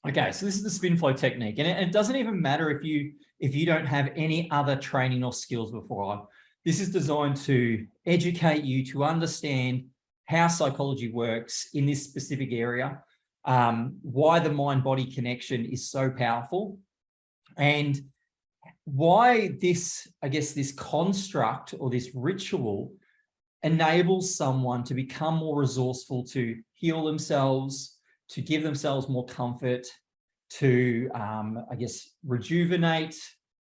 Okay, so this is the SpinFlow technique, and it doesn't even matter if you don't have any other training or skills before. This is designed to educate you to understand how psychology works in this specific area, why the mind-body connection is so powerful, and why this, I guess, this construct or this ritual enables someone to become more resourceful, to heal themselves, to give themselves more comfort, to, I guess, rejuvenate,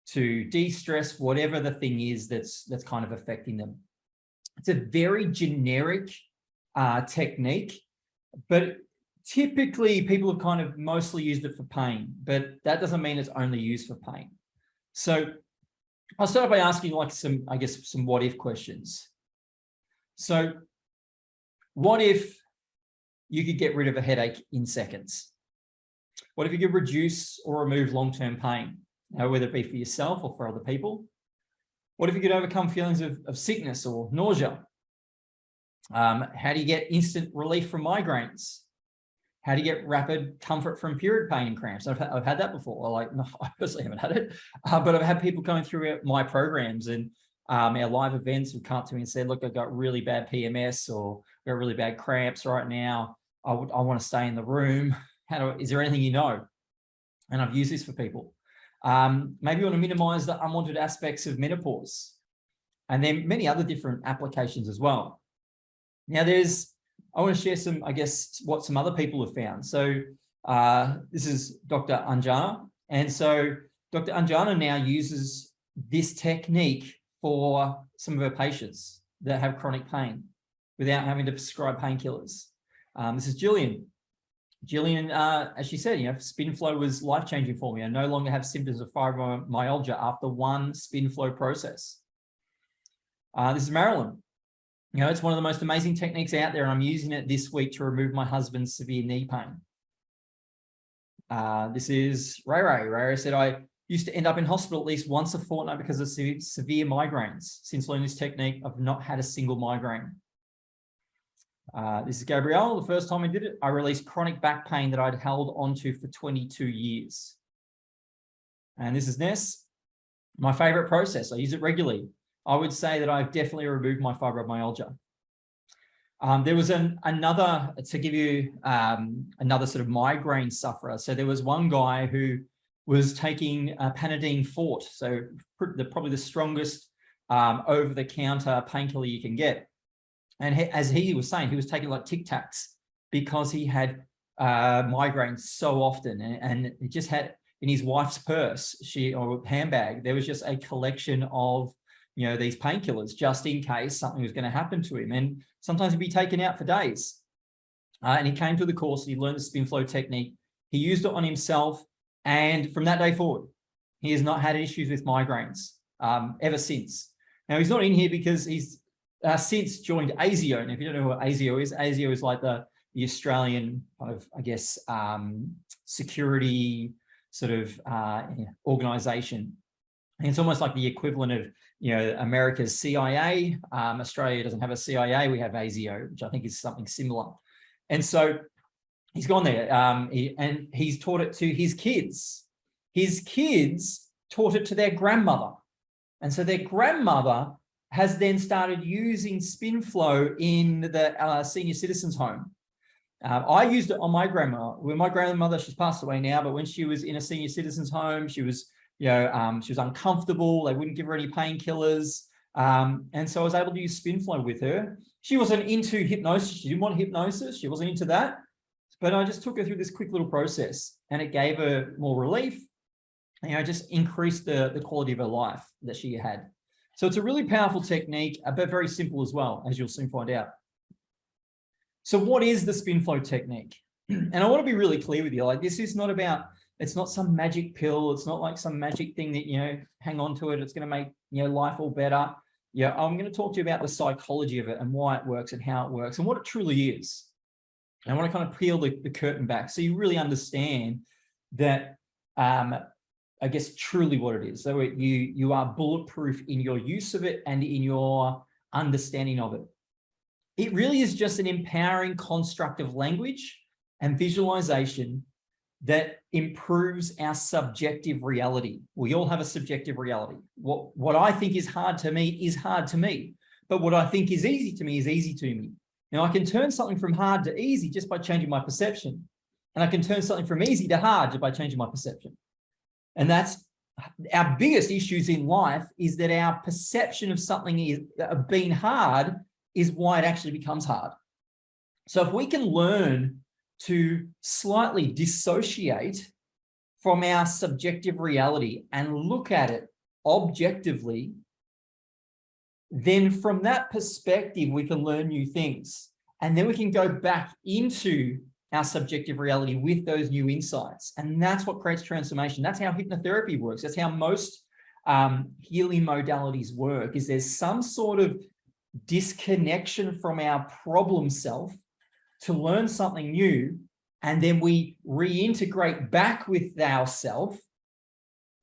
to de-stress, whatever the thing is that's kind of affecting them. It's a very generic technique, but typically people have kind of mostly used it for pain, but that doesn't mean it's only used for pain. So I'll start by asking like some, I guess, some what if questions. So what if you could get rid of a headache in seconds? What if you could reduce or remove long-term pain, whether it be for yourself or for other people? What if you could overcome feelings of sickness or nausea? How do you get instant relief from migraines? How do you get rapid comfort from period pain and cramps? I've had that before. Like, no, I personally haven't had it, but I've had people going through my programs and our live events who come to me and said, look, I've got really bad PMS or I've got really bad cramps right now. I want to stay in the room. Is there anything you know? And I've used this for people. Maybe you want to minimize the unwanted aspects of menopause, and then many other different applications as well. Now I want to share some, I guess, what some other people have found. So this is Dr. Anjana. And so Dr. Anjana now uses this technique for some of her patients that have chronic pain without having to prescribe painkillers. This is Jillian. Jillian, as she said, SpinFlow was life-changing for me. I no longer have symptoms of fibromyalgia after one SpinFlow process. This is Marilyn. It's one of the most amazing techniques out there, and I'm using it this week to remove my husband's severe knee pain. This is Ray Ray. Ray Ray said, I used to end up in hospital at least once a fortnight because of severe migraines. Since learning this technique, I've not had a single migraine. This is Gabrielle. The first time I did it, I released chronic back pain that I'd held onto for 22 years. And this is Ness. My favorite process. I use it regularly. I would say that I've definitely removed my fibromyalgia. There was another, to give you another sort of migraine sufferer. So there was one guy who was taking Panadine Forte, so probably the strongest over-the-counter painkiller you can get. And as he was saying, he was taking like Tic Tacs because he had migraines so often, and it just had in his wife's purse, or handbag, there was just a collection of these painkillers just in case something was going to happen to him. And sometimes he'd be taken out for days. And he came to the course, he learned the SpinFlow technique. He used it on himself. And from that day forward, he has not had issues with migraines ever since. Now, he's not in here because he's since joined ASIO. And if you don't know what ASIO is like the Australian kind of, I guess, security sort of organization. And it's almost like the equivalent of, America's CIA. Australia doesn't have a CIA. We have ASIO, which I think is something similar. And so he's gone there and he's taught it to his kids. His kids taught it to their grandmother. And so their grandmother has then started using SpinFlow in the senior citizens home. I used it on my grandma. When my grandmother, she's passed away now, but when she was in a senior citizens home, she was she was uncomfortable. They wouldn't give her any painkillers. And so I was able to use SpinFlow with her. She wasn't into hypnosis. She didn't want hypnosis. She wasn't into that. But I just took her through this quick little process, and it gave her more relief. Just increased the quality of her life that she had. So it's a really powerful technique, but very simple as well, as you'll soon find out. So what is the SpinFlow technique? And I want to be really clear with you. Like, this is not about, it's not some magic pill. It's not like some magic thing that, hang on to it. It's going to make, life all better. I'm going to talk to you about the psychology of it and why it works and how it works and what it truly is. And I want to kind of peel the curtain back so you really understand that, I guess, truly what it is. So you are bulletproof in your use of it and in your understanding of it. It really is just an empowering construct of language and visualization that improves our subjective reality. We all have a subjective reality. What I think is hard to me is hard to me, but what I think is easy to me is easy to me. Now, I can turn something from hard to easy just by changing my perception, and I can turn something from easy to hard just by changing my perception. And that's our biggest issues in life, is that our perception of something is of being hard is why it actually becomes hard. So if we can learn to slightly dissociate from our subjective reality and look at it objectively, then from that perspective, we can learn new things. And then we can go back into our subjective reality with those new insights. And that's what creates transformation. That's how hypnotherapy works. That's how most healing modalities work, is there's some sort of disconnection from our problem self to learn something new, and then we reintegrate back with ourself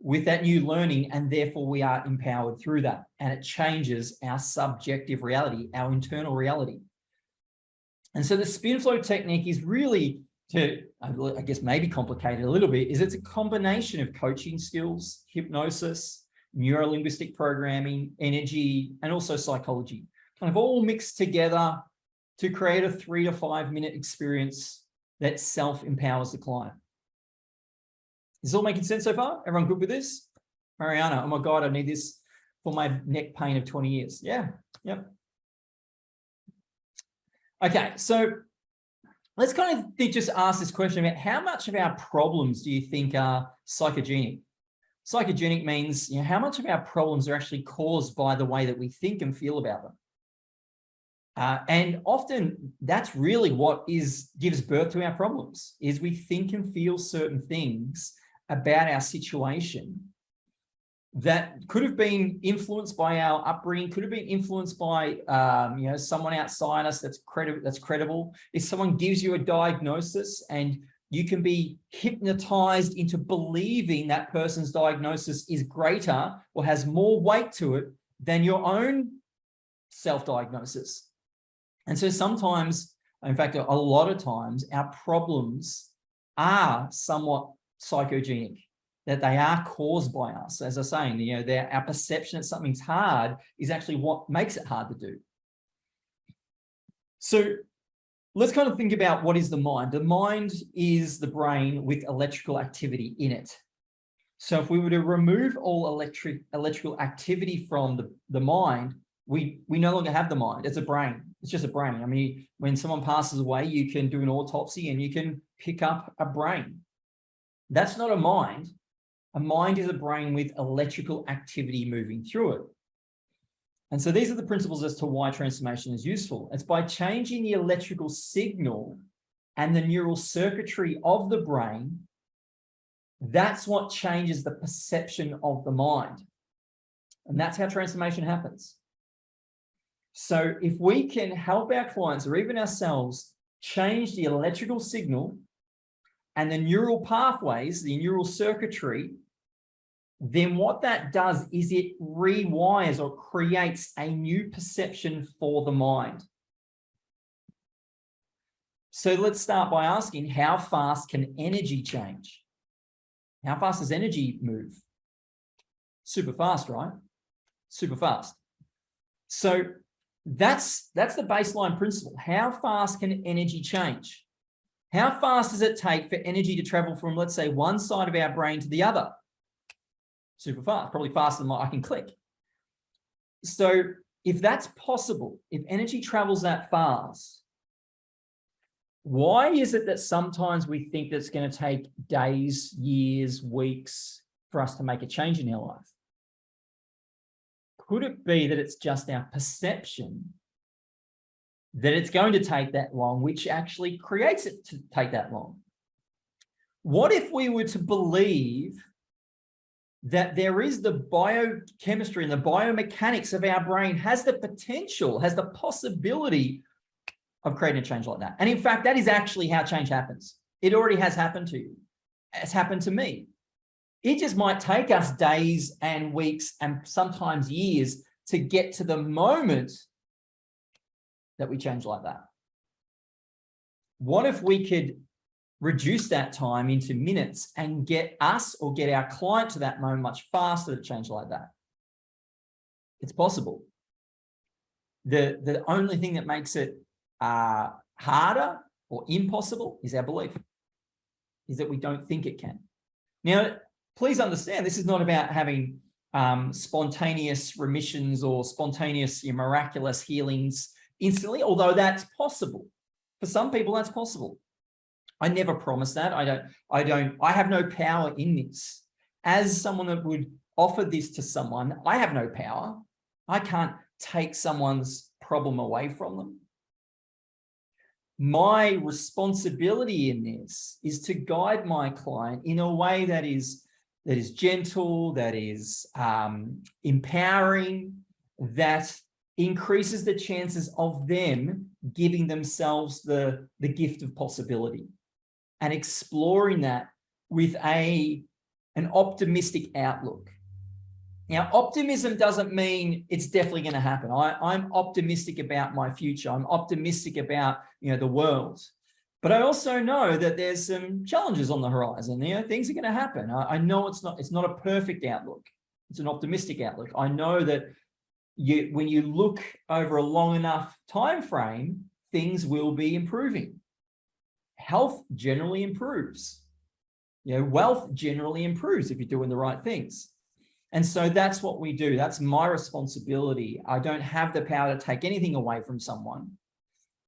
with that new learning, and therefore we are empowered through that, and it changes our subjective reality, our internal reality. And so the SpinFlow technique is really, to, I guess, maybe complicated a little bit, is it's a combination of coaching skills, hypnosis, neuro-linguistic programming, energy, and also psychology, kind of all mixed together to create a 3 to 5 minute experience that self-empowers the client. Is this all making sense so far? Everyone good with this? Mariana, oh my God, I need this for my neck pain of 20 years. Yeah, yep. Okay, so let's kind of just ask this question about how much of our problems do you think are psychogenic? Psychogenic means, you know, how much of our problems are actually caused by the way that we think and feel about them. And often that's really what gives birth to our problems, is we think and feel certain things about our situation that could have been influenced by our upbringing, could have been influenced by you know, someone outside us that's credible. If someone gives you a diagnosis and you can be hypnotized into believing that person's diagnosis is greater or has more weight to it than your own self-diagnosis. And so sometimes, in fact, a lot of times, our problems are somewhat psychogenic, that they are caused by us. As I was saying, you know, our perception that something's hard is actually what makes it hard to do. So let's kind of think about what is the mind. The mind is the brain with electrical activity in it. So if we were to remove all electrical activity from the mind, we no longer have the mind. It's a brain. It's just a brain. I mean, when someone passes away, you can do an autopsy and you can pick up a brain. That's not a mind. A mind is a brain with electrical activity moving through it. And so these are the principles as to why transformation is useful. It's by changing the electrical signal and the neural circuitry of the brain. That's what changes the perception of the mind. And that's how transformation happens. So if we can help our clients or even ourselves change the electrical signal and the neural pathways, the neural circuitry, then what that does is it rewires or creates a new perception for the mind. So let's start by asking, how fast can energy change? How fast does energy move? Super fast, right? Super fast. So that's the baseline principle. How fast can energy change? How fast does it take for energy to travel from, let's say, one side of our brain to the other? Super fast, probably faster than I can click. So if that's possible, if energy travels that fast, why is it that sometimes we think that it's going to take days, years, weeks for us to make a change in our life? Could it be that it's just our perception that it's going to take that long, which actually creates it to take that long? What if we were to believe that there is the biochemistry and the biomechanics of our brain has the potential, has the possibility of creating a change like that? And in fact, that is actually how change happens. It already has happened to you. It's happened to me. It just might take us days and weeks and sometimes years to get to the moment that we change like that. What if we could reduce that time into minutes and get us or get our client to that moment much faster to change like that. It's possible. The only thing that makes it harder or impossible is our belief, is that we don't think it can. Now, please understand, this is not about having spontaneous remissions or spontaneous miraculous healings instantly, although that's possible. For some people, that's possible. I never promise that. I have no power in this. As someone that would offer this to someone, I have no power. I can't take someone's problem away from them. My responsibility in this is to guide my client in a way that is gentle, that is empowering, that increases the chances of them giving themselves the gift of possibility and exploring that with an optimistic outlook. Now, optimism doesn't mean it's definitely going to happen. I'm optimistic about my future. I'm optimistic about, the world. But I also know that there's some challenges on the horizon. Things are going to happen. I know it's not a perfect outlook. It's an optimistic outlook. I know that when you look over a long enough time frame, things will be improving. Health generally improves. Wealth generally improves if you're doing the right things. And so that's what we do. That's my responsibility. I don't have the power to take anything away from someone.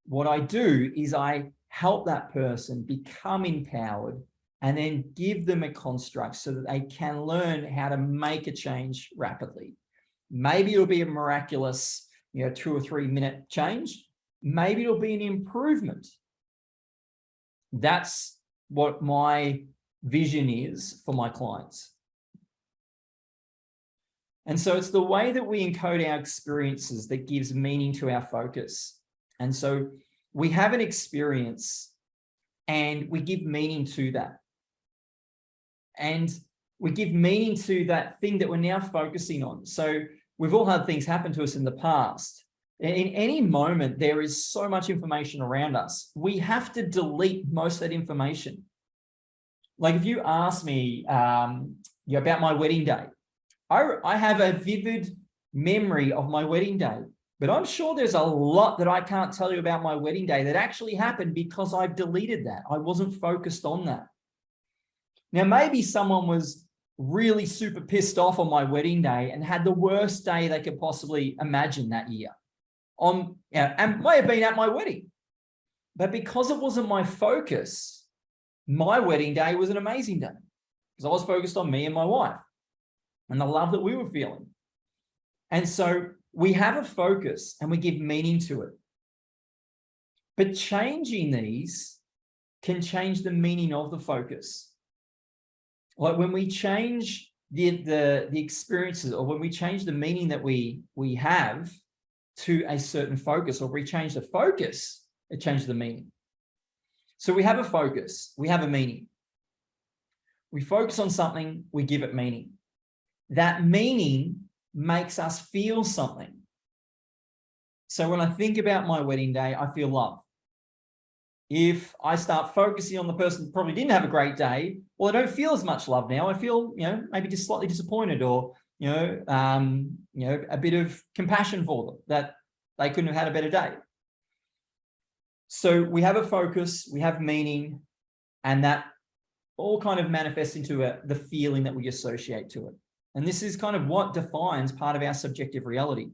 What I do is I help that person become empowered and then give them a construct so that they can learn how to make a change rapidly. Maybe it'll be a miraculous, 2 or 3 minute change. Maybe it'll be an improvement. That's what my vision is for my clients. And so it's the way that we encode our experiences that gives meaning to our focus. And so we have an experience and we give meaning to that. And we give meaning to that thing that we're now focusing on. So we've all had things happen to us in the past. In any moment, there is so much information around us. We have to delete most of that information. Like if you ask me about my wedding day, I have a vivid memory of my wedding day, but I'm sure there's a lot that I can't tell you about my wedding day that actually happened because I've deleted that. I wasn't focused on that. Now, maybe someone was really super pissed off on my wedding day and had the worst day they could possibly imagine that year. And may have been at my wedding. But because it wasn't my focus, my wedding day was an amazing day because I was focused on me and my wife and the love that we were feeling. And so we have a focus and we give meaning to it. But changing these can change the meaning of the focus. Like when we change the experiences, or when we change the meaning that we have to a certain focus, or we change the focus, it changes the meaning. So we have a focus, we have a meaning. We focus on something, we give it meaning. That meaning makes us feel something. So when I think about my wedding day, I feel love. If I start focusing on the person who probably didn't have a great day, well, I don't feel as much love now. I feel, maybe just slightly disappointed, or, a bit of compassion for them that they couldn't have had a better day. So we have a focus, we have meaning, and that all kind of manifests into the feeling that we associate to it. And this is kind of what defines part of our subjective reality.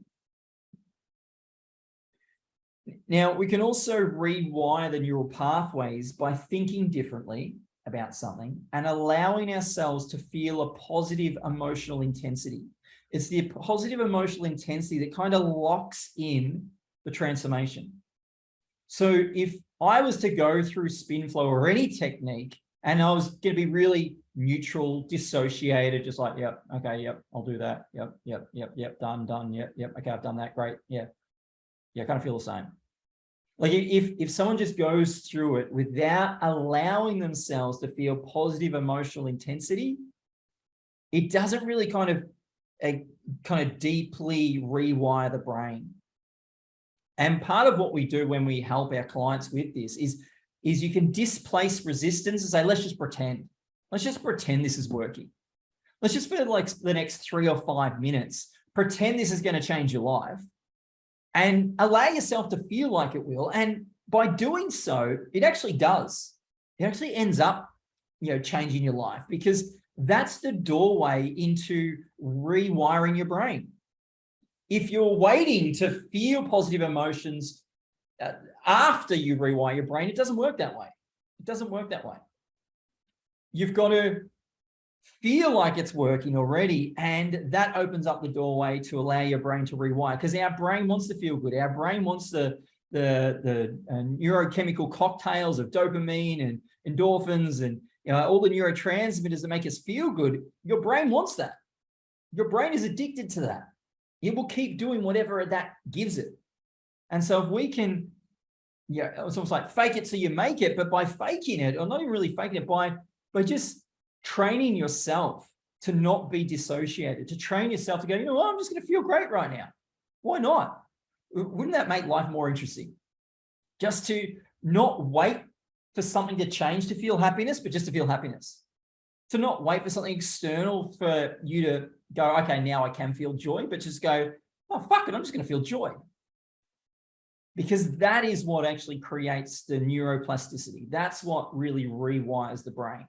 Now, we can also rewire the neural pathways by thinking differently about something and allowing ourselves to feel a positive emotional intensity. It's the positive emotional intensity that kind of locks in the transformation. So if I was to go through SpinFlow or any technique and I was going to be really neutral, dissociated, just like, yep, okay, yep, I'll do that. Yep, done, yep, okay, I've done that, great, yeah, I kind of feel the same. Like if someone just goes through it without allowing themselves to feel positive emotional intensity, it doesn't really kind of deeply rewire the brain. And part of what we do when we help our clients with this is is you can displace resistance and say, let's just pretend. Let's just pretend this is working. Let's just for like the next 3 or 5 minutes, pretend this is going to change your life and allow yourself to feel like it will. And by doing so, it actually does. It actually ends up, changing your life, because that's the doorway into rewiring your brain. If you're waiting to feel positive emotions after you rewire your brain, it doesn't work that way. It doesn't work that way. You've got to feel like it's working already, and that opens up the doorway to allow your brain to rewire, because our brain wants to feel good. Our brain wants the neurochemical cocktails of dopamine and endorphins and all the neurotransmitters that make us feel good. Your brain wants that. Your brain is addicted to that. It will keep doing whatever that gives it. And so if we can, it's almost like fake it so you make it, but by faking it, or not even really faking it, by just training yourself to not be dissociated, to train yourself to go, I'm just going to feel great right now. Why not? Wouldn't that make life more interesting? Just to not wait for something to change to feel happiness, but just to feel happiness. To not wait for something external for you to go, okay, now I can feel joy, but just go, oh, fuck it, I'm just going to feel joy. Because that is what actually creates the neuroplasticity. That's what really rewires the brain.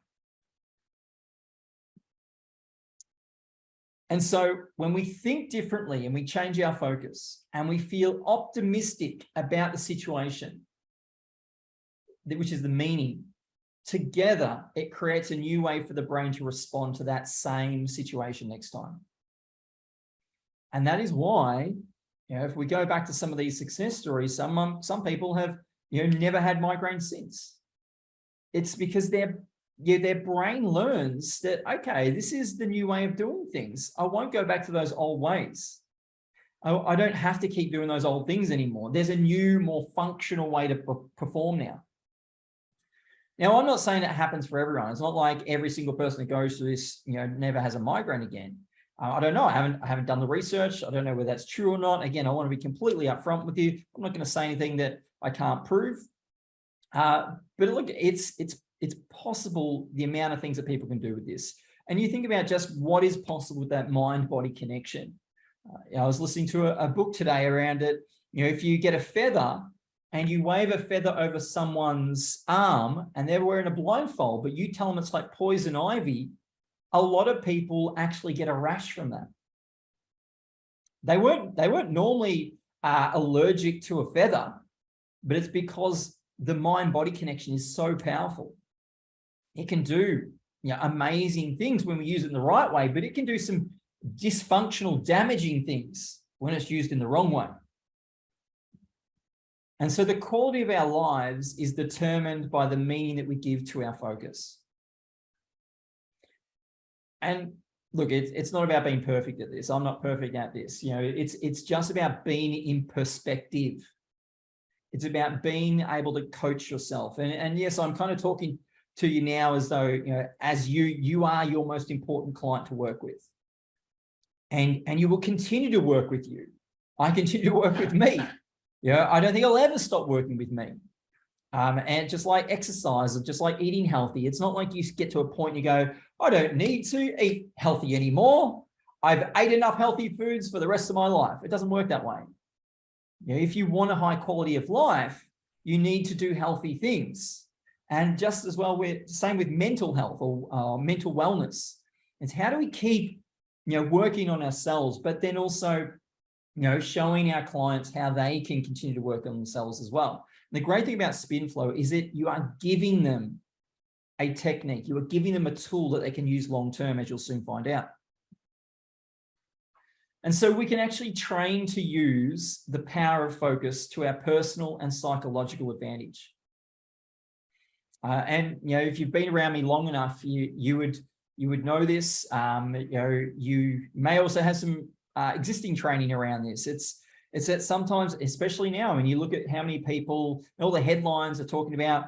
And so when we think differently and we change our focus and we feel optimistic about the situation, which is the meaning, together, it creates a new way for the brain to respond to that same situation next time. And that is why, if we go back to some of these success stories, some people have, never had migraines since. It's because their brain learns that, okay, this is the new way of doing things. I won't go back to those old ways. I don't have to keep doing those old things anymore. There's a new, more functional way to perform now. Now, I'm not saying it happens for everyone. It's not like every single person that goes through this, never has a migraine again. I don't know. I haven't done the research. I don't know whether that's true or not. Again, I want to be completely upfront with you. I'm not going to say anything that I can't prove. But look, it's possible, the amount of things that people can do with this. And you think about just what is possible with that mind-body connection. I was listening to a book today around it. If you get a feather and you wave a feather over someone's arm and they're wearing a blindfold, but you tell them it's like poison ivy, a lot of people actually get a rash from that. They weren't normally allergic to a feather, but it's because the mind-body connection is so powerful. It can do amazing things when we use it in the right way, but it can do some dysfunctional, damaging things when it's used in the wrong way. And so the quality of our lives is determined by the meaning that we give to our focus. And look, it's not about being perfect at this. I'm not perfect at this. It's just about being in perspective. It's about being able to coach yourself. And yes, I'm kind of talking to you now as though, as you are your most important client to work with. And you will continue to work with you. I continue to work with me. I don't think I'll ever stop working with me. And just like exercise, just like eating healthy, it's not like you get to a point and you go, I don't need to eat healthy anymore. I've ate enough healthy foods for the rest of my life. It doesn't work that way. If you want a high quality of life, you need to do healthy things. And just as well, same with mental health or mental wellness. It's how do we keep, working on ourselves, but then also, showing our clients how they can continue to work on themselves as well. And the great thing about SpinFlow is that you are giving them a technique. You are giving them a tool that they can use long-term, as you'll soon find out. And so we can actually train to use the power of focus to our personal and psychological advantage. And if you've been around me long enough, you would know this. You may also have some existing training around this. It's that sometimes, especially now, when you look at how many people, all the headlines are talking about,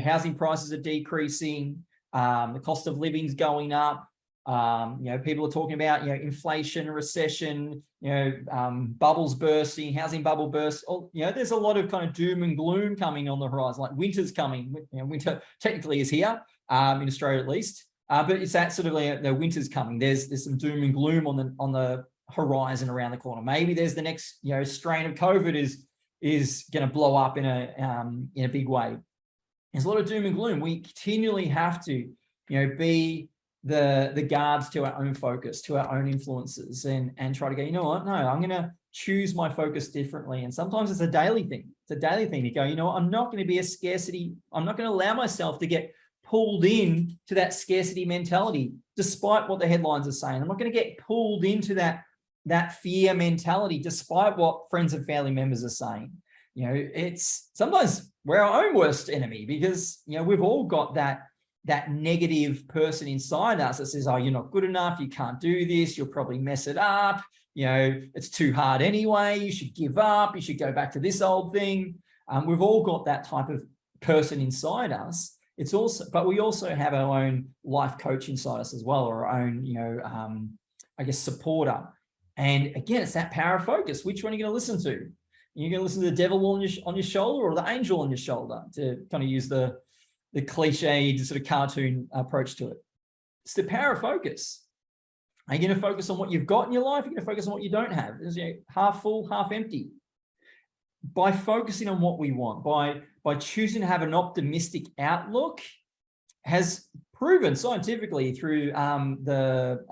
housing prices are decreasing, the cost of living's going up. People are talking about, inflation, recession, bubbles bursting, housing bubble burst. There's a lot of kind of doom and gloom coming on the horizon, like winter's coming. Winter technically is here, in Australia at least, but it's that sort of the winter's coming. There's some doom and gloom on the horizon around the corner. Maybe there's the next, strain of COVID is going to blow up in a big way. There's a lot of doom and gloom. We continually have to, be the guards to our own focus, to our own influences, and try to go, you know what? No, I'm going to choose my focus differently. And sometimes it's a daily thing. It's a daily thing to go, you know what? I'm not going to be a scarcity. I'm not going to allow myself to get pulled in to that scarcity mentality, despite what the headlines are saying. I'm not going to get pulled into that fear mentality, despite what friends and family members are saying. It's sometimes we're our own worst enemy, because, we've all got that negative person inside us that says, oh, you're not good enough. You can't do this. You'll probably mess it up. It's too hard anyway. You should give up. You should go back to this old thing. We've all got that type of person inside us. But we also have our own life coach inside us as well, or our own, supporter. And again, it's that power of focus. Which one are you going to listen to? You're going to listen to the devil on your shoulder, or the angel on your shoulder, to kind of use the cliched sort of cartoon approach to it. It's the power of focus. Are you going to focus on what you've got in your life? Are you going to focus on what you don't have? Is half full, half empty? By focusing on what we want, by choosing to have an optimistic outlook, has proven scientifically through the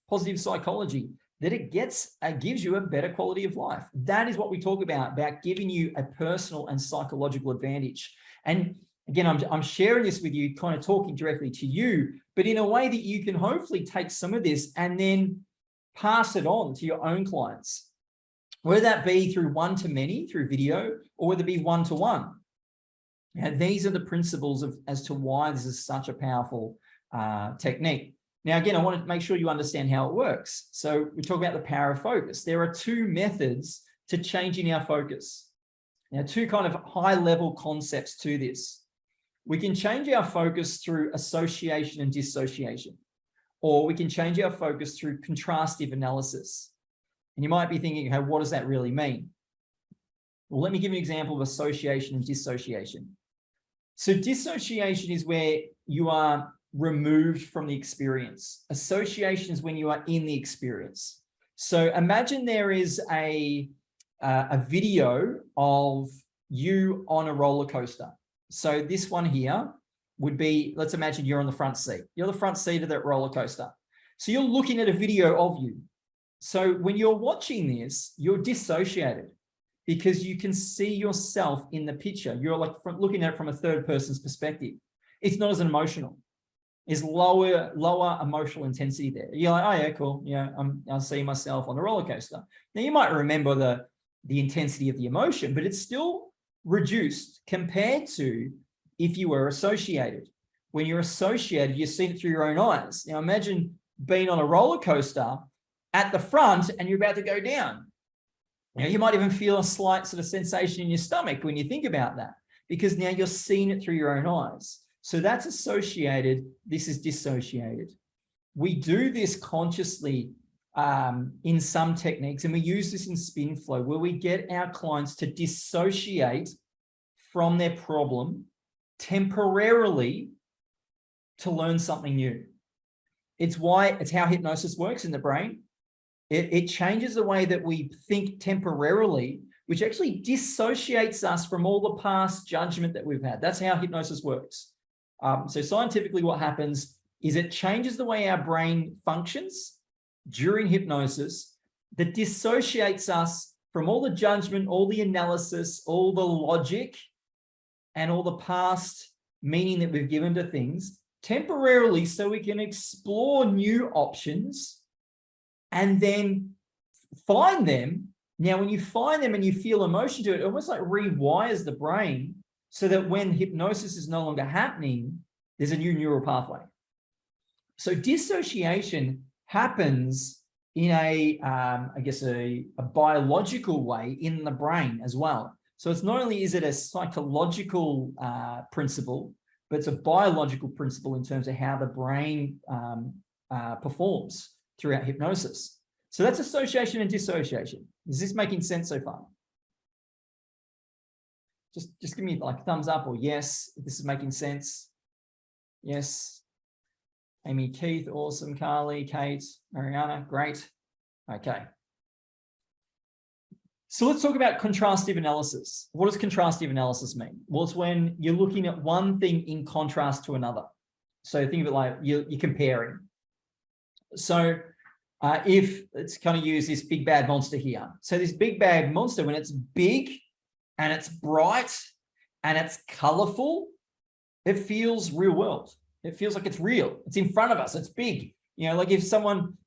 positive psychology that it gives you a better quality of life. That is what we talk about giving you a personal and psychological advantage. And again, I'm sharing this with you, kind of talking directly to you, but in a way that you can hopefully take some of this and then pass it on to your own clients, whether that be through one-to-many, through video, or whether it be one-to-one. These are the principles as to why this is such a powerful technique. Now, again, I want to make sure you understand how it works. So we talk about the power of focus. There are two methods to changing our focus. Now, two kind of high-level concepts to this. We can change our focus through association and dissociation, or we can change our focus through contrastive analysis. And you might be thinking, okay, what does that really mean? Well, let me give you an example of association and dissociation. So dissociation is where you are removed from the experience. Association is when you are in the experience. So imagine there is a video of you on a roller coaster. So this one here would be, let's imagine you're on the front seat. You're the front seat of that roller coaster. So you're looking at a video of you. So when you're watching this, you're dissociated because you can see yourself in the picture. You're like looking at it from a third person's perspective. It's not as emotional. It's lower emotional intensity there. You're like, oh yeah, cool. Yeah, I'll see myself on a roller coaster. Now you might remember the intensity of the emotion, but it's still reduced compared to if you were associated. When you're associated, you've seen it through your own eyes. Now imagine being on a roller coaster at the front and you're about to go down. You might even feel a slight sort of sensation in your stomach when you think about that, because now you're seeing it through your own eyes. So that's associated. This is dissociated. We do this consciously in some techniques, and we use this in SpinFlow, where we get our clients to dissociate from their problem temporarily to learn something new. It's how hypnosis works in the brain. It changes the way that we think temporarily, which actually dissociates us from all the past judgment that we've had. That's how hypnosis works. So scientifically, what happens is it changes the way our brain functions during hypnosis that dissociates us from all the judgment, all the analysis, all the logic, and all the past meaning that we've given to things temporarily, so we can explore new options and then find them. Now, when you find them and you feel emotion to it, it almost like rewires the brain so that when hypnosis is no longer happening, there's a new neural pathway. So dissociation happens in a biological way in the brain as well. So it's not only is it a psychological principle, but it's a biological principle in terms of how the brain performs throughout hypnosis. So that's association and dissociation. Is this making sense so far? Just give me like a thumbs up or yes, if this is making sense. Yes. Amy, Keith, awesome. Carly, Kate, Mariana, great. Okay. So let's talk about contrastive analysis. What does contrastive analysis mean? Well, it's when you're looking at one thing in contrast to another. So think of it like you're comparing. So if let's kind of use this big bad monster here. So this big bad monster, when it's big and it's bright and it's colorful, it feels real world. It feels like it's real. It's in front of us. It's big. You know, like if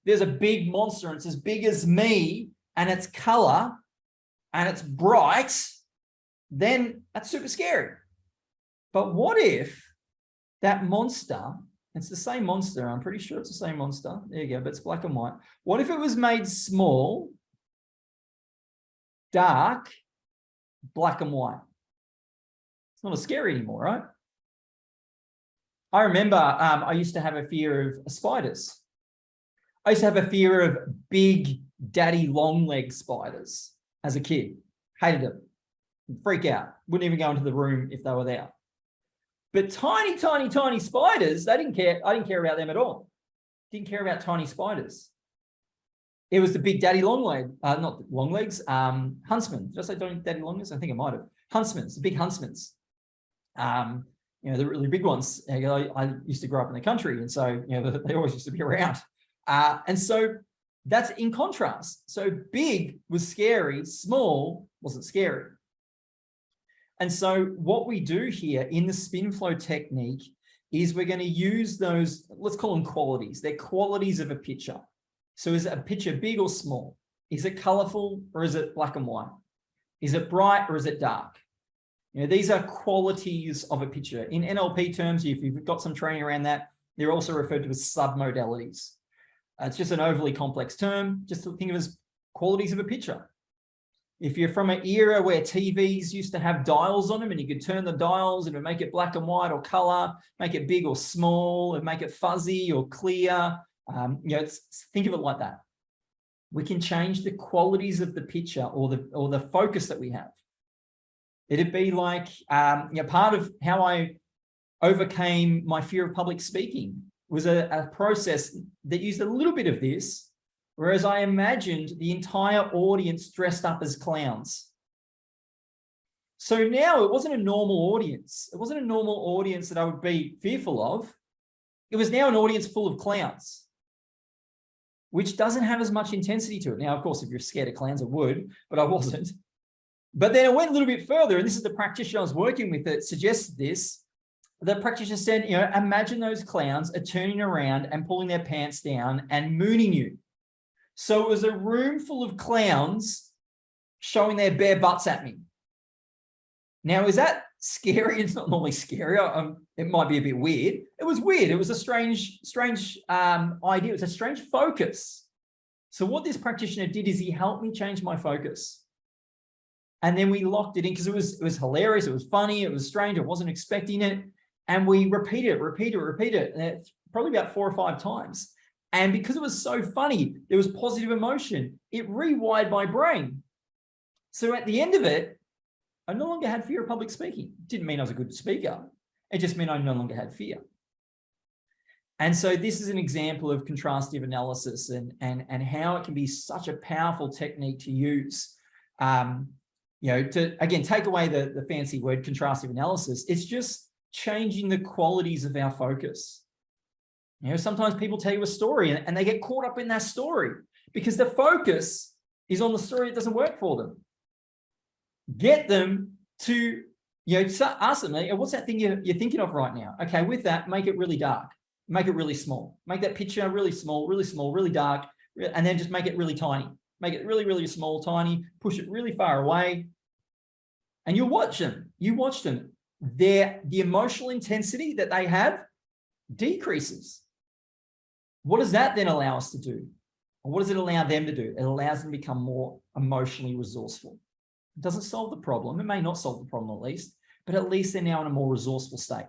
there's a big monster and it's as big as me and it's color and it's bright, then that's super scary. But what if that monster, it's the same monster, I'm pretty sure it's the same monster. There you go, but it's black and white. What if it was made small, dark, black and white? It's not as scary anymore, right? I remember I used to have a fear of spiders. I used to have a fear of big daddy long leg spiders as a kid. Hated them. Freak out. Wouldn't even go into the room if they were there. But tiny, tiny, tiny spiders, they didn't care. I didn't care about them at all. Didn't care about tiny spiders. It was the big daddy long leg, not long legs, huntsman. Did I say daddy long legs? I think I might have. Huntsmans, the big huntsmans. You know, the really big ones. I used to grow up in the country, and so you know they always used to be around. And so that's in contrast. So big was scary, small wasn't scary. And so what we do here in the SpinFlow technique is we're going to use those, let's call them qualities. They're qualities of a picture. So is a picture big or small? Is it colorful or is it black and white? Is it bright or is it dark? You know, these are qualities of a picture. In NLP terms, if you've got some training around that, they're also referred to as submodalities. It's just an overly complex term. Just to think of it as qualities of a picture. If you're from an era where TVs used to have dials on them and you could turn the dials and make it black and white or color, make it big or small, and make it fuzzy or clear, you know, think of it like that. We can change the qualities of the picture or the focus that we have. It'd be like, you know, part of how I overcame my fear of public speaking was a process that used a little bit of this, whereas I imagined the entire audience dressed up as clowns. So now it wasn't a normal audience. It wasn't a normal audience that I would be fearful of. It was now an audience full of clowns, which doesn't have as much intensity to it. Now, of course, if you're scared of clowns, it would, but I wasn't. But then it went a little bit further, and this is the practitioner I was working with that suggested this. The practitioner said, you know, imagine those clowns are turning around and pulling their pants down and mooning you. So it was a room full of clowns showing their bare butts at me. Now, is that scary? It's not normally scary. It might be a bit weird. It was weird. It was a strange idea. It was a strange focus. So what this practitioner did is he helped me change my focus. And then we locked it in because it was hilarious. It was funny. It was strange. I wasn't expecting it. And we repeated it. And it's probably about 4 or 5 times. And because it was so funny, there was positive emotion. It rewired my brain. So at the end of it, I no longer had fear of public speaking. It didn't mean I was a good speaker. It just meant I no longer had fear. And so this is an example of contrastive analysis and how it can be such a powerful technique to use. You know, to, again, take away the fancy word contrastive analysis. It's just changing the qualities of our focus. You know, sometimes people tell you a story and they get caught up in that story because the focus is on the story that doesn't work for them. Get them to, you know, ask them, what's that thing you're thinking of right now? Okay, with that, make it really dark. Make it really small. Make that picture really small, really dark, and then just make it really tiny. Make it really, really small, tiny, push it really far away. And you watch them. You watch them. The emotional intensity that they have decreases. What does that then allow us to do? Or what does it allow them to do? It allows them to become more emotionally resourceful. It doesn't solve the problem. It may not solve the problem at least, but at least they're now in a more resourceful state.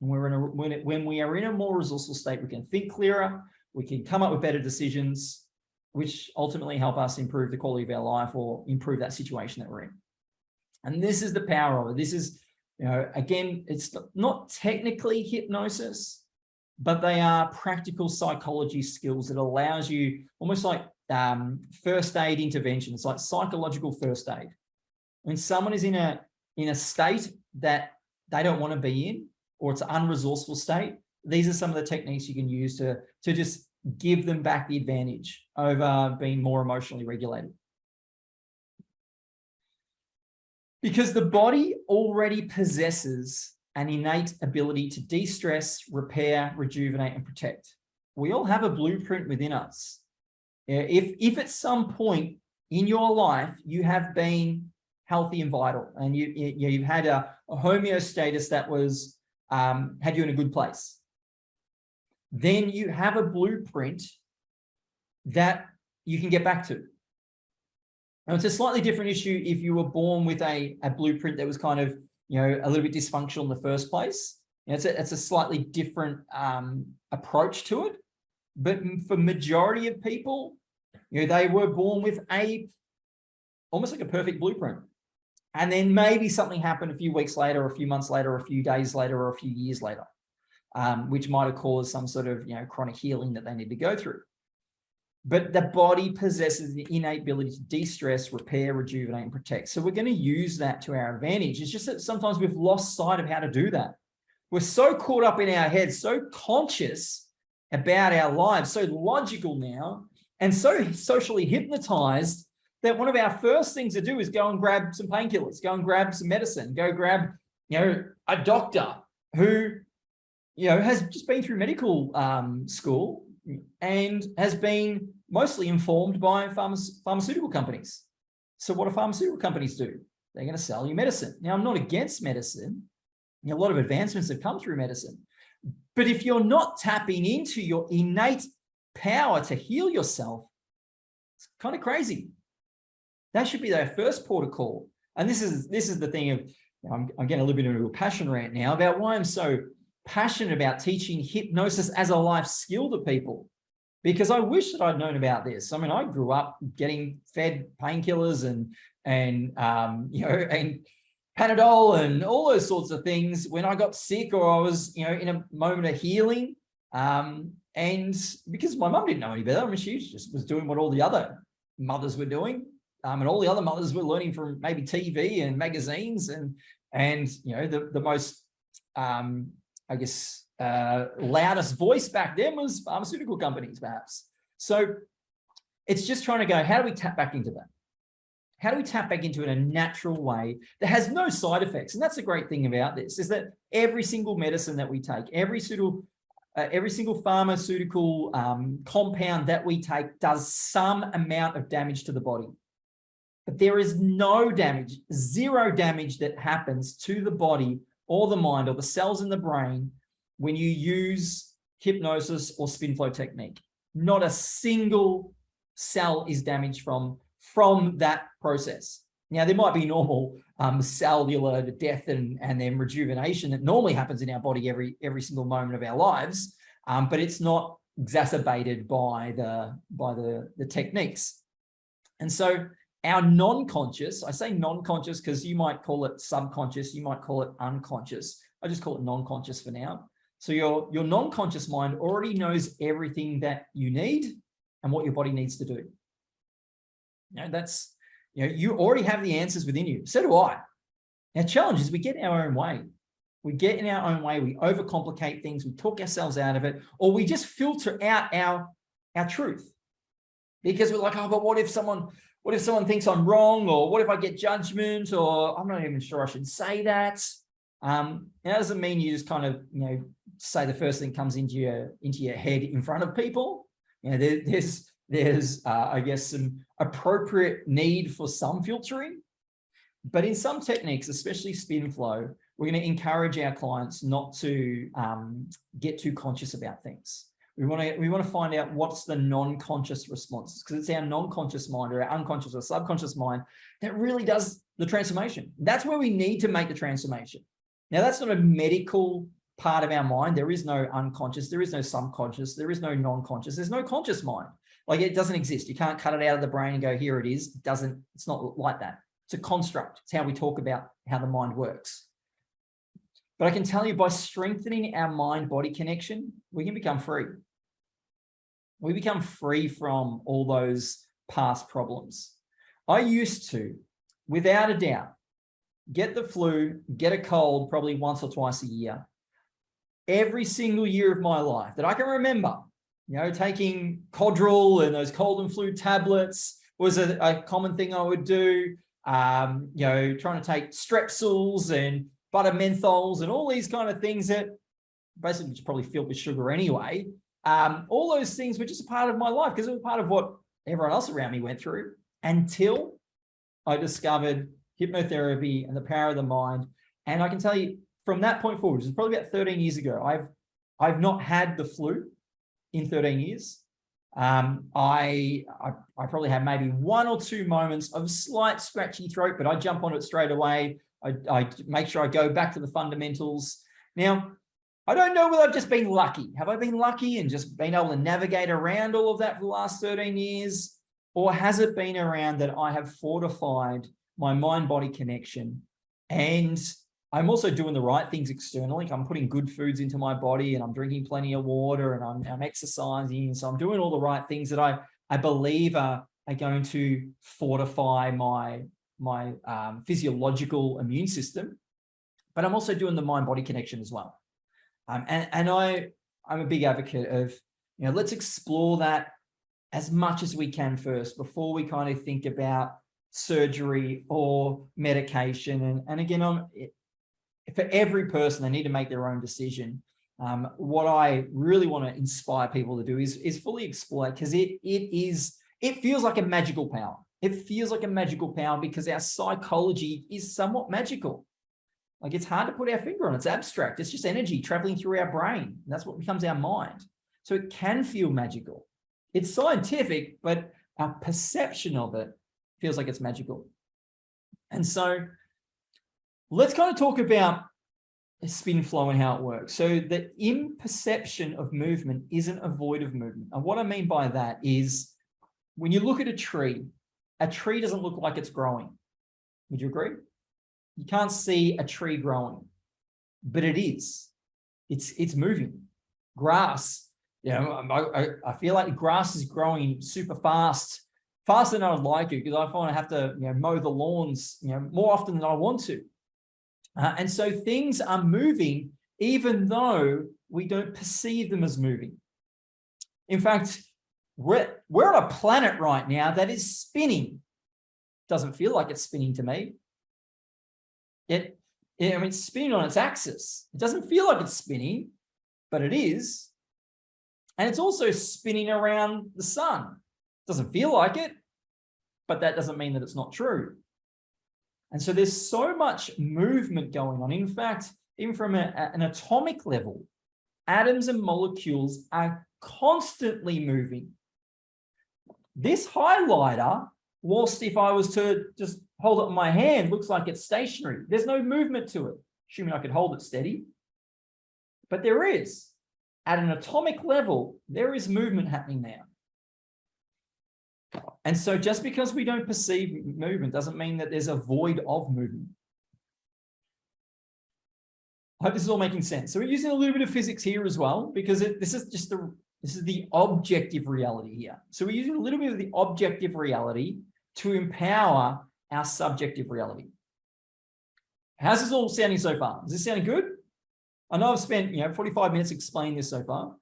And when we are in a more resourceful state, we can think clearer, We can come up with better decisions, which ultimately help us improve the quality of our life or improve that situation that we're in. And this is the power of it. This is, again, it's not technically hypnosis, but they are practical psychology skills that allows you almost like first aid intervention. It's like psychological first aid. When someone is in a state that they don't want to be in, or it's an unresourceful state, these are some of the techniques you can use to just give them back the advantage over being more emotionally regulated. Because the body already possesses an innate ability to de-stress, repair, rejuvenate, and protect. We all have a blueprint within us. If at some point in your life you have been healthy and vital, and you've had a homeostasis that was had you in a good place, then you have a blueprint that you can get back to. Now, it's a slightly different issue if you were born with a blueprint that was kind of, a little bit dysfunctional in the first place. It's a slightly different approach to it. But for majority of people, they were born with almost like a perfect blueprint. And then maybe something happened a few weeks later, or a few months later, or a few days later, or a few years later, which might have caused some sort of, chronic healing that they need to go through. But the body possesses the innate ability to de-stress, repair, rejuvenate, and protect. So we're going to use that to our advantage. It's just that sometimes we've lost sight of how to do that. We're so caught up in our heads, so conscious about our lives, so logical now, and so socially hypnotized that one of our first things to do is go and grab some painkillers, go and grab some medicine, go grab, a doctor who, has just been through medical school and has been mostly informed by pharmaceutical companies. So what do pharmaceutical companies do? They're going to sell you medicine. Now, I'm not against medicine. A lot of advancements have come through medicine. But if you're not tapping into your innate power to heal yourself, it's kind of crazy. That should be their first port of call. And this is the thing of, I'm getting a little bit into a passion rant now about why I'm so passionate about teaching hypnosis as a life skill to people, because I wish that I'd known about this. I mean, I grew up getting fed painkillers and Panadol and all those sorts of things when I got sick or I was, in a moment of healing. And because my mum didn't know any better, I mean, she just was doing what all the other mothers were doing. And all the other mothers were learning from maybe TV and magazines and the most, loudest voice back then was pharmaceutical companies, perhaps. So it's just trying to go, how do we tap back into that? How do we tap back into it in a natural way that has no side effects? And that's the great thing about this, is that every single medicine that we take, every single pharmaceutical compound that we take does some amount of damage to the body. But there is no damage, zero damage that happens to the body or the mind or the cells in the brain when you use hypnosis or SpinFlow technique. Not a single cell is damaged from that process. Now, there might be normal cellular death and then rejuvenation that normally happens in our body every single moment of our lives, but it's not exacerbated by the techniques. And so our non-conscious, I say non-conscious because you might call it subconscious, you might call it unconscious. I just call it non-conscious for now. So your non-conscious mind already knows everything that you need and what your body needs to do. You already have the answers within you. So do I. Our challenge is we get in our own way. We get in our own way. We overcomplicate things. We talk ourselves out of it, or we just filter out our truth because we're like, oh, but what if someone thinks I'm wrong, or what if I get judgment, or I'm not even sure I should say that. That doesn't mean you just kind of, say the first thing comes into your head in front of people. There's I guess some appropriate need for some filtering, but in some techniques, especially SpinFlow, we're going to encourage our clients not to get too conscious about things. We want to find out what's the non-conscious responses, because it's our non-conscious mind or our unconscious or subconscious mind that really does the transformation. That's where we need to make the transformation. Now, that's not a medical part of our mind. There is no unconscious, there is no subconscious, there is no non-conscious, there's no conscious mind. Like, it doesn't exist. You can't cut it out of the brain and go, here it is. It's not like that. It's a construct. It's how we talk about how the mind works. But I can tell you, by strengthening our mind-body connection, we can become free. We become free from all those past problems. I used to, without a doubt, get the flu, get a cold probably once or twice a year. Every single year of my life that I can remember, taking Codral and those cold and flu tablets was a common thing I would do. Trying to take Strepsils and butter menthols and all these kind of things that basically just probably filled with sugar anyway. All those things were just a part of my life because it was part of what everyone else around me went through, until I discovered hypnotherapy and the power of the mind. And I can tell you, from that point forward, which is probably about 13 years ago, I've not had the flu in 13 years. I probably had maybe 1 or 2 moments of slight scratchy throat, but I jump on it straight away. I make sure I go back to the fundamentals. Now, I don't know whether I've just been lucky. Have I been lucky and just been able to navigate around all of that for the last 13 years? Or has it been around that I have fortified my mind-body connection, and I'm also doing the right things externally? I'm putting good foods into my body, and I'm drinking plenty of water, and I'm exercising. So I'm doing all the right things that I believe are going to fortify my physiological immune system. But I'm also doing the mind-body connection as well. And I'm a big advocate of, let's explore that as much as we can first before we kind of think about surgery or medication. And again, for every person, they need to make their own decision. What I really want to inspire people to do is fully explore it, because it feels like a magical power. It feels like a magical power because our psychology is somewhat magical. Like, it's hard to put our finger on. It's abstract. It's just energy traveling through our brain. And that's what becomes our mind. So it can feel magical. It's scientific, but our perception of it feels like it's magical. And so let's kind of talk about SpinFlow and how it works. So the imperception of movement isn't a void of movement. And what I mean by that is, when you look at a tree doesn't look like it's growing. Would you agree? You can't see a tree growing, but it is. It's moving. Grass, I feel like grass is growing super fast, faster than I'd like it, because I find I have to mow the lawns more often than I want to. And so things are moving even though we don't perceive them as moving. In fact, we're on a planet right now that is spinning. Doesn't feel like it's spinning to me. It's spinning on its axis. It doesn't feel like it's spinning, but it is. And it's also spinning around the sun. It doesn't feel like it, but that doesn't mean that it's not true. And so there's so much movement going on. In fact, even from an atomic level, atoms and molecules are constantly moving. This highlighter, whilst if I was to just hold it in my hand, looks like it's stationary. There's no movement to it, assuming I could hold it steady. But there is. At an atomic level, there is movement happening there. And so just because we don't perceive movement doesn't mean that there's a void of movement. I hope this is all making sense. So we're using a little bit of physics here as well, because this is the objective reality here. So we're using a little bit of the objective reality to empower our subjective reality. How's this all sounding so far? Is this sounding good? I know I've spent 45 minutes explaining this so far,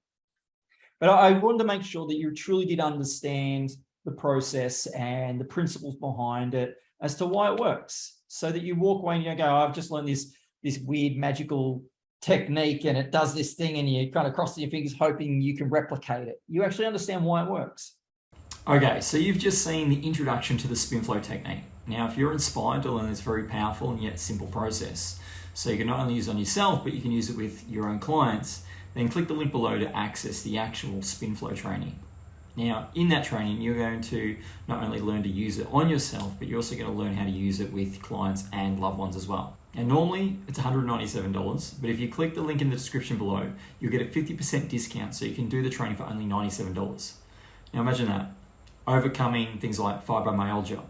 but I wanted to make sure that you truly did understand the process and the principles behind it as to why it works, so that you walk away and you go, oh, I've just learned this weird magical technique and it does this thing, and you kind of cross your fingers hoping you can replicate it. You actually understand why it works. Okay, so you've just seen the introduction to the SpinFlow technique. Now, if you're inspired to learn this very powerful and yet simple process, so you can not only use it on yourself, but you can use it with your own clients, then click the link below to access the actual SpinFlow training. Now, in that training, you're going to not only learn to use it on yourself, but you're also going to learn how to use it with clients and loved ones as well. And normally it's $197, but if you click the link in the description below, you'll get a 50% discount so you can do the training for only $97. Now imagine that, overcoming things like fibromyalgia,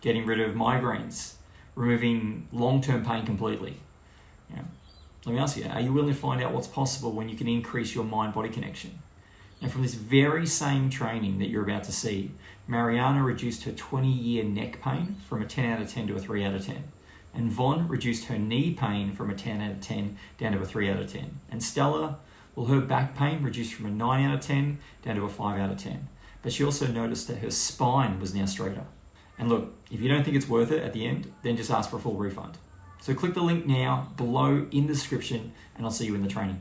getting rid of migraines, removing long-term pain completely. Let me ask you, are you willing to find out what's possible when you can increase your mind-body connection? And from this very same training that you're about to see, Mariana reduced her 20-year neck pain from a 10 out of 10 to a 3 out of 10. And Vaughn reduced her knee pain from a 10 out of 10 down to a 3 out of 10. And Stella, well, her back pain reduced from a 9 out of 10 down to a 5 out of 10. But she also noticed that her spine was now straighter. And look, if you don't think it's worth it at the end, then just ask for a full refund. So click the link now below in the description and I'll see you in the training.